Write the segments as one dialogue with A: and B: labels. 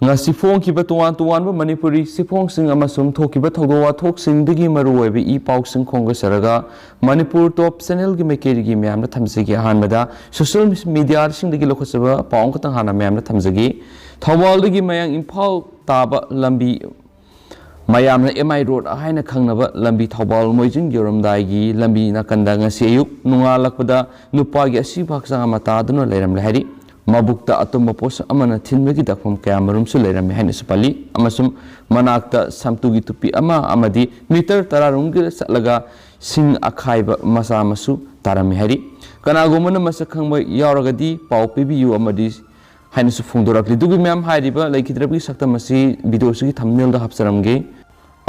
A: nga sifong ki ba tuan ba manipuri sifong sing amasum thoki ba thodo wa thok sing digi maru oi bi pau sing khong saraga manipur top channel gi mekeri gi myam na thamse gi han mada social media sing digi lokhasaba paung ka tang hana myam na thamjagi thawal digi mayang imphal taba lambi mayam na MI road haina khangnaba lambi thawal moijing yoramdai gi lambi na kanda nga si ayuk nunga lakpada nupa gi asi baksang amata duna leiram lehari mabukta atum pos amana thinmegi dakpham kamarum su leiram haina supali amasum manakta samtugi tupi ama amadi meter tararum gi satlaga sing akhaiba masa masu tarami hari kanagumana masakhangba yauragadi pau pibiu amadi haina su phungdorakli dugi myam hairiba laikhidrabi saktamasi video su gi thumbnail da hapsaramge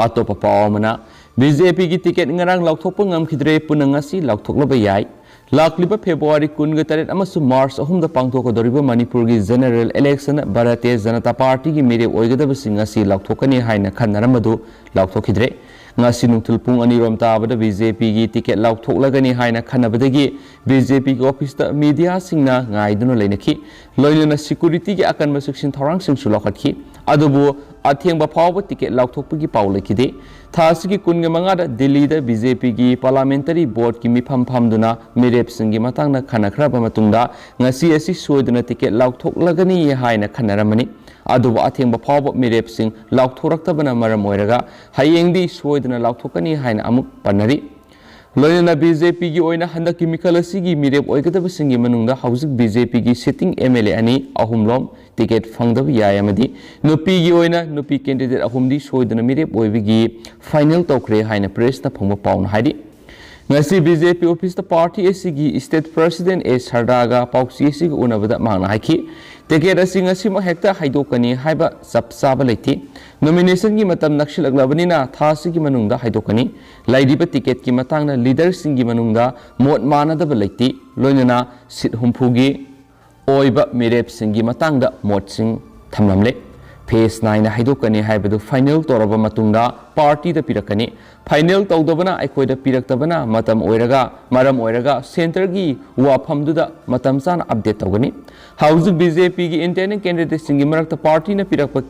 A: atopa pawamana BJP gi ticket ngarang laukthokpa ngamkhidre punangasi laukthokloba yai lakliba February 28 amasu March 3 da pangthokodoriba Manipur gi general election Bharatiya Janata Party gi mirep oigadaba singasi laukthokani haina khannaramadu laukthokidre ngasi nungthul pung ani rom tabada BJP gi ticket laukhthoklagani haina khanabadagi BJP gi office da media singna ngaiduna leinakhi loilena security gi akanba section thorang sing sulakhathi adubu athengba phawba ticket laukthokpagi paw lekide thasigi kunga mangada Delhi da BJP gi parliamentary board ki mifam phamduna mirep singi matangna khanakhraba matungda ngasi asi soidana ticket laukthoklagani haina khanaramani adubu athengba phawba mirep sing laukthoraktabana maram oiraga hayengdi soidana lauktokani haina amuk panari loina BJP gi oina handak chemical asigi mirep oigadaba singi manungda hauzik BJP gi Setting MLA ani ahumlom Ticket Phangdaba yai amadi Nupi gi oina Nupi Candidate ahumdi soidana mirep oibagi final tokre haina press na phangba pauna haidi ngasi BJP office the party asigi state president Sardaga pauksi asigi unabada mangna haiki ticket asing asima hekta haidokani haiba sapsaba leiti nomination gi matam nakshilaglabanina thasi gi manungda haidokani laidiba ticket ki matangna leader singi manungda mot manadaba leiti loinana sit humpugi oiba mirep singi matangda mot sing thamlamle phase 9 haidokani haibadu final toraba matungda party da pirakani final tawdabana aikoida piraktabana matam oiraga maram oiraga center gi wafamduda matam sana update tawgani hauzu BJP gi independent candidate singi marakta party na pirakpa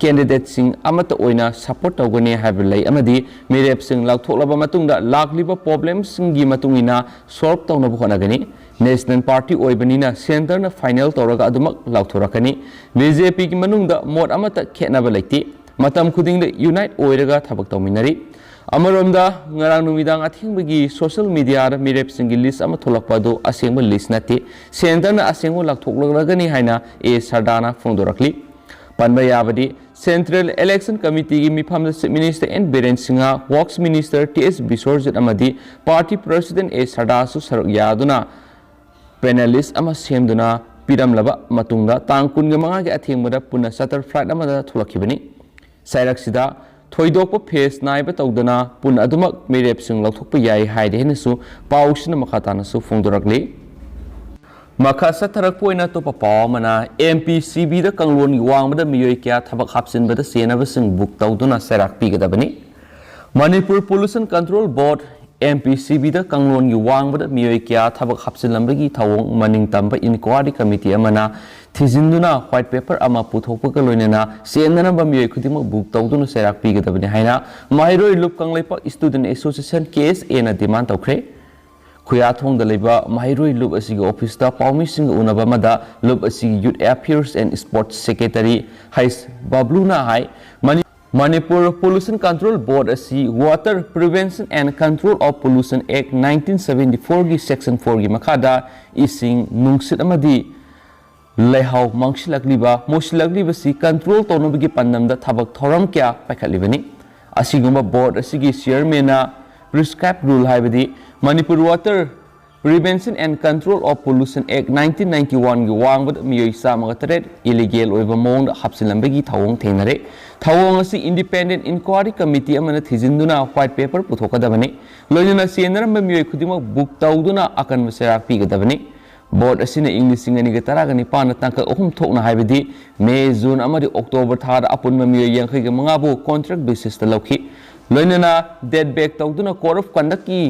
A: candidate sing amata oina support tawgani haibalai amadi mirep sing lakthoklaba matungda lakliba problems singi matungina solve tawnaba honagani national party oibanina center na final tawraga adumak lakthorakani BJP gi manungda mot amata khenaba laiti matam khudingda unite oiraga thabak tawminari amaromda ngarang numidang athingbagi social media da mirep singi list ama tholakpa do asengba list nate center na asengbo lakthoklagani haina Soidana phongdorakli panba yabadi Central Election Committee gi mifamda Chief Minister and Biren Singha Works Minister TS Bisorjit amadi party president Soidana su sarak yaduna panelist ama semduna piramlaba matungda tang kunga manga gi athengmada puna charter flight amada tholakhibani sairak sida thoidokpa phase naiba tawdana pun adumak mirep sing laukthokpa yai haide henasu pausina makhatana su phongdorakli makha satharakpoina to papawmana MPCB da kanglon gi wangbada miyoi kya thabak hapsinbada senaba sing book tawduna sairak pigadabani Manipur Pollution Control Board MPCB da kanglon gi wangbada miyoi kya thabak hapsinlambagi thawong maning tamba inquiry committee amana thizinduna white paper ama puthokpa loinena senana ba miyoi khudima book tawduna sairak pigadabani haina mairoi lup kangleipa student association KSA na demand tawkhre Kuyathong da leba mairoi lup asigi office da paumi sing unaba mada lup asigi youth affairs and sports secretary hais babluna hai Manipur Pollution Control Board asi Water Prevention and Control of Pollution Act 1974 gi section 4 gi makhada ising nungsit amadi leihau mangsilakliba mosilakliba si control tonobagi pandamda thabak thoram kya paikhalibani asigumba board asigi chairman na prescribed rule haibadi Manipur Water Prevention and Control of Pollution Act 1991 gi wangbad miyoi samagaret illegal oiba mong hapsilambagi thawong thenare thawong asi independent inquiry committee amana thizinduna white paper puthokadabani loinana senaramba miyoi khudima book tawduna akan serak pigadabani board asina English ngani ga taragani pana tangka ohum thokna haibadi May June amadi October thada apunma miyoi yankhai ga mangabu contract basis ta lokhi loinana dead back tawduna code of conduct ki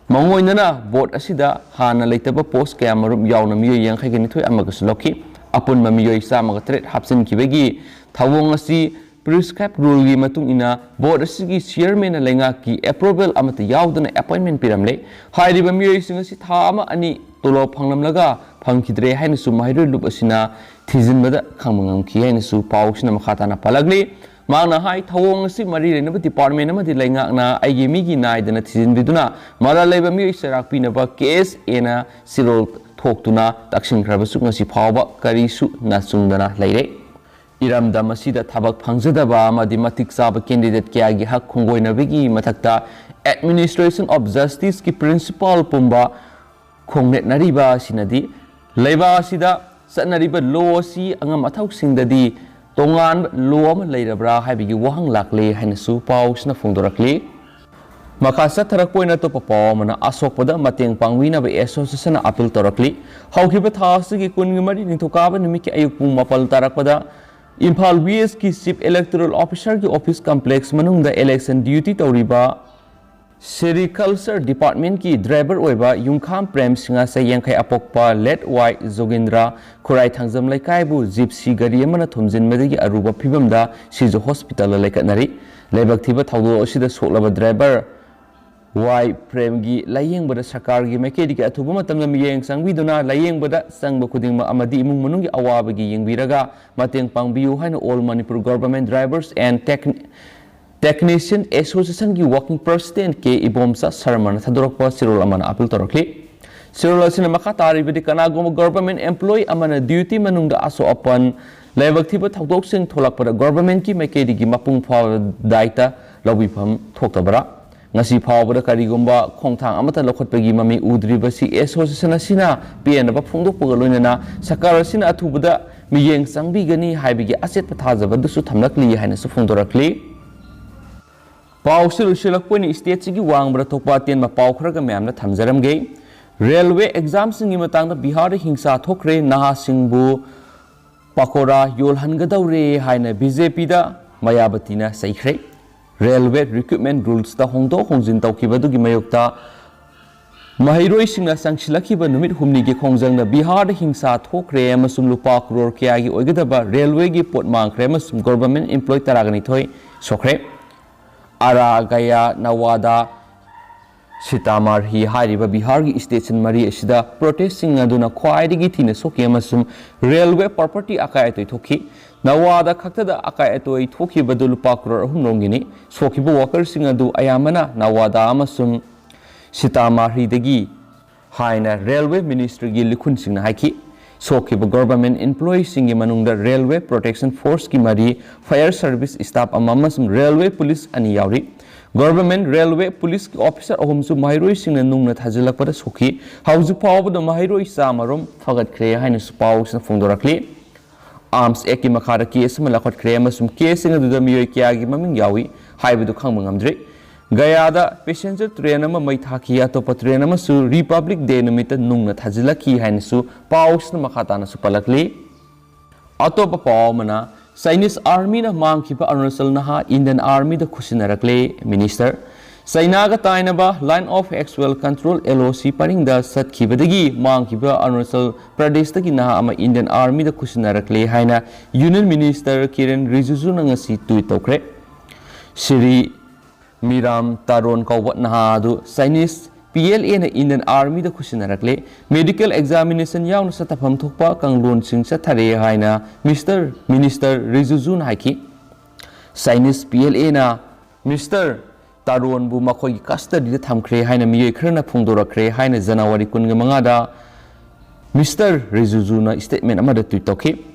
A: Mangoinana board asida hana leitaba post kaya marum yauna miyo yang khay ganito amagasulokhi apun mamiyoy sa mga tret hapsin kibagi thawong asi prescribed rule gi matung ina board asigi chairman na lenga ki approval amata yaudana appointment piramle hairi bamiyoy singa si thama ani tolo phanglamlaga phangkidre haina su mahiroi lup asina thijinbada khangmangam ki haina su pausina makhatana palagli Mana hai thawong si mari le na department na lenga na ai mi gi nai dana thijin biduna mara leba mi isarak pi na ba case ena sirol thoktuna takshin khraba su ngasi phawba kari su na sungdana leire iram da masida thabak phangjada ba ma di matik sab candidate kya gi hak khongoi na bigi mathakta administration of justice ki principal pumba khongnet nariba sinadi leiba sida sanariba law si angam athau singdadi tongan lom leirabra haibigi wahang lakle haina su pausna phongdorakli makasa tharak poina to papaw mana asokpada mateng pangwina ba association appeal torakli haukiba thasigi kungi mari nithokaba nimiki ayuk pung mapal tarakpada Imphal West ki chief electoral officer ki office complex manungda election duty tawriba Sericulture Department ki driver oiba Yungkham Prem Singa sa yangkai apokpa Let Y Zogendra Kurai Thangjam Laikai bu Gypsy gari amana thumjin madagi aruba phibamda Sijo Hospital laikatnari Laibak thiba thawdo asida soklaba driver Y Prem gi layengbada sarkar gi maikedi ki athuba matamda miyeng sangbiduna layengbada sangba khudingma amadi imung manungi awaba gi yengbiraga mateng pangbiu haina All Manipur Government Drivers and Technician Association ki working president ke ibomsa sarman thadorokpa sirol amana appeal torokli sirol asina makatari bidi kanagom government employee amana duty manungda aso apan laibak thiba thawdok sing tholakpada government ki maikedi gi mapung phaw daita lobifam thoktabara ngasi phawbada karigomba khongthang amata lokhotpagi mami udribasi association asina pn ba phungdokpaga loinana sakar asina athubada miyeng sangbigani haibigi aset pathajaba dusu thamlakli haina su phungdorakli Pausil silakponi state sigi wangbra thokpa ten ma pau khraga myamna thamjaramge railway exam singi matangda Bihar hingsa thokre naha singbu pakora yolhangadaure haina BJP da mayabatina saikhre railway recruitment rules da hongdo hongjin tawkibadu gi mayokta mahiroi singna sangsilakiba numit humni gi khongjangna Bihar hingsa thokre amasum lupa crore kya gi oigadaba railway gi pot mangkhre amasum government employee taragani thoi sokre Ara Gaya Nawada Sitamarhi Hariba Bihar gi station mari asida protesting aduna khwaidigi thina soki amasum railway property akai atoi thoki Nawada khaktada akai atoi thoki badul pakror humrongini soki bu workers sing adu ayamana Nawada amasum Sitamarhi dagi haina railway ministry gi likhun singna haiki soki bu government employees singi manungda railway protection force ki mari fire service staff amamasum railway police ani yauri government railway police ki officer ahumsu mahiroi singna nungna thajilakpada soki hauju pawbada mahiroi samarom fagat khre haina supaw sna phungdorakli arms act ki makhara case ma lakhot khre amasum case singa duda miyoi kya gi maming yawi haibudu khangmangamdre Gayada passenger train ama mai thaki atopa train ama su Republic Day numita nungna thajilaki haina su paus na makhatana su palakli atopa paw mana Chinese army na mangkhiba Arunachal naha Indian army da khusinarakle minister Sainaga tainaba line of actual control LOC paringda satkibadagi mangkhiba Arunachal Pradesh dagi naha ama Indian army da khusinarakle haina union minister Kiren Rijiju na ngasi tweet tokre Shri Miram Taron Kawat Nahadu Chinese PLA na Indian Army da khusinarakle medical examination yawn sa tapham thokpa kanglon sing sa thare haina Mr. Minister Rijujun haiki Chinese PLA na Mr. Taron bu makhoi custody da thamkhre haina miyoi khrana phungdorakre haina January 15 da Mr. Rijujuna statement amada tweet tokhi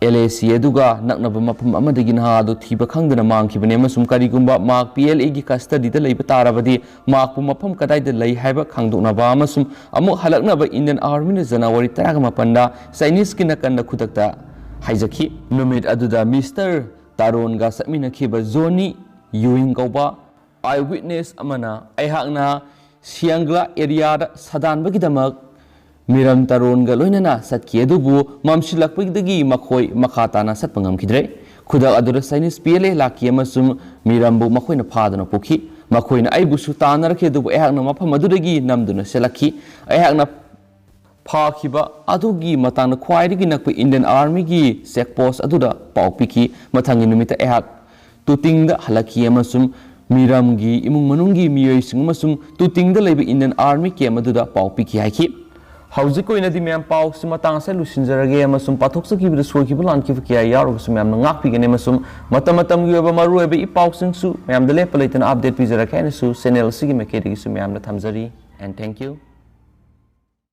A: LAC aduga naknaba mapam amadagi nahadu thiba khangdana mangkhibane amasum karigumba mark PLA gi custody da leiba tarabadi mark pu mapam kadai da lei haiba khangdoknaba amasum amu halaknaba Indian Army na January 18 da Chinese ki nakanda khudakta haijaki numit aduda Mr. Taron ga samina khiba zoni yuing kauba eyewitness amana aihakna Siangla area da sadan bagi damak Miram Taron ga loinana satki adubu mamsilakpagdagi makhoi makhatana satpangam khidre khudak adura Chinese PLA laki amasum mirambu makhoina phadana pokhi makhoina aibusu tanar khe dubu ehakna mafam aduragi namduna selakhi ehakna ꯐꯥꯈꯤꯕ ꯑꯗꯨꯒꯤ ꯃꯇꯥꯡꯗ ꯈ꯭ꯋꯥꯏꯗꯒꯤ ꯅꯛꯄ Indian ꯑꯥꯔꯃꯤꯒꯤ check ꯄꯣꯁ ꯑꯗꯨꯗ ꯄꯥꯎ ꯄꯤꯈꯤ ꯃꯊꯪꯒꯤ ꯅꯨꯃꯤꯠꯇ ꯑꯩꯍꯥꯛ ꯇꯨꯇꯤꯡꯗ ꯍꯜꯂꯛꯈꯤ ꯑꯃꯁꯨꯡ ꯃꯤꯔꯝꯒꯤ ꯏꯃꯨꯡ ꯃꯅꯨꯡꯒꯤ ꯃꯤꯑꯣꯏꯁꯤꯡ ꯑꯃꯁꯨꯡ ꯇꯨꯇꯤꯡꯗ ꯂꯩꯕ ꯏꯟꯗꯤꯌꯟ ꯑꯥꯔꯃꯤ ꯀꯦꯝ ꯑꯗꯨꯗ ꯄꯥꯎ ꯄꯤꯈꯤ ꯍꯥꯏꯈꯤ ꯍꯧꯖꯤꯛ ꯑꯣꯏꯅꯗꯤ ꯃꯌꯥꯝ ꯄꯥꯎꯁꯤ ꯃꯇꯥꯡ ꯑꯁꯤ ꯂꯣꯏꯁꯤꯟꯖꯔꯒꯦ ꯑꯃꯁꯨꯡ ꯄꯥꯊꯣꯛꯆꯈꯤꯕꯗ ꯁꯣꯏꯈꯤꯕ ꯂꯥꯟꯈꯤꯕ ꯀꯌꯥ ꯌꯥꯎꯔꯒꯁꯨ ꯃꯌꯥꯝꯅ ꯉꯥꯛꯄꯤꯒꯅꯤ ꯑꯃꯁꯨꯡ ꯃꯇꯝ ꯃꯇꯝꯒꯤ ꯑꯣꯏꯕ ꯃꯔꯨꯑꯣꯏꯕ ꯏ ꯄꯥꯎꯁꯤꯡꯁꯨ ꯃꯌꯥꯝꯗ ꯂꯦꯞꯄ ꯂꯩꯇꯅ ꯑꯞꯗꯦꯠ ꯄꯤꯖꯔꯛꯀꯦ ꯍꯥꯏꯅꯁꯨ ꯆꯦꯅꯦꯜ ꯑꯁꯤꯒꯤ ꯃꯥꯏꯀꯩꯗꯒꯤꯁꯨ ꯃꯌꯥꯝꯅ ꯊꯝꯖꯔꯤ and thank you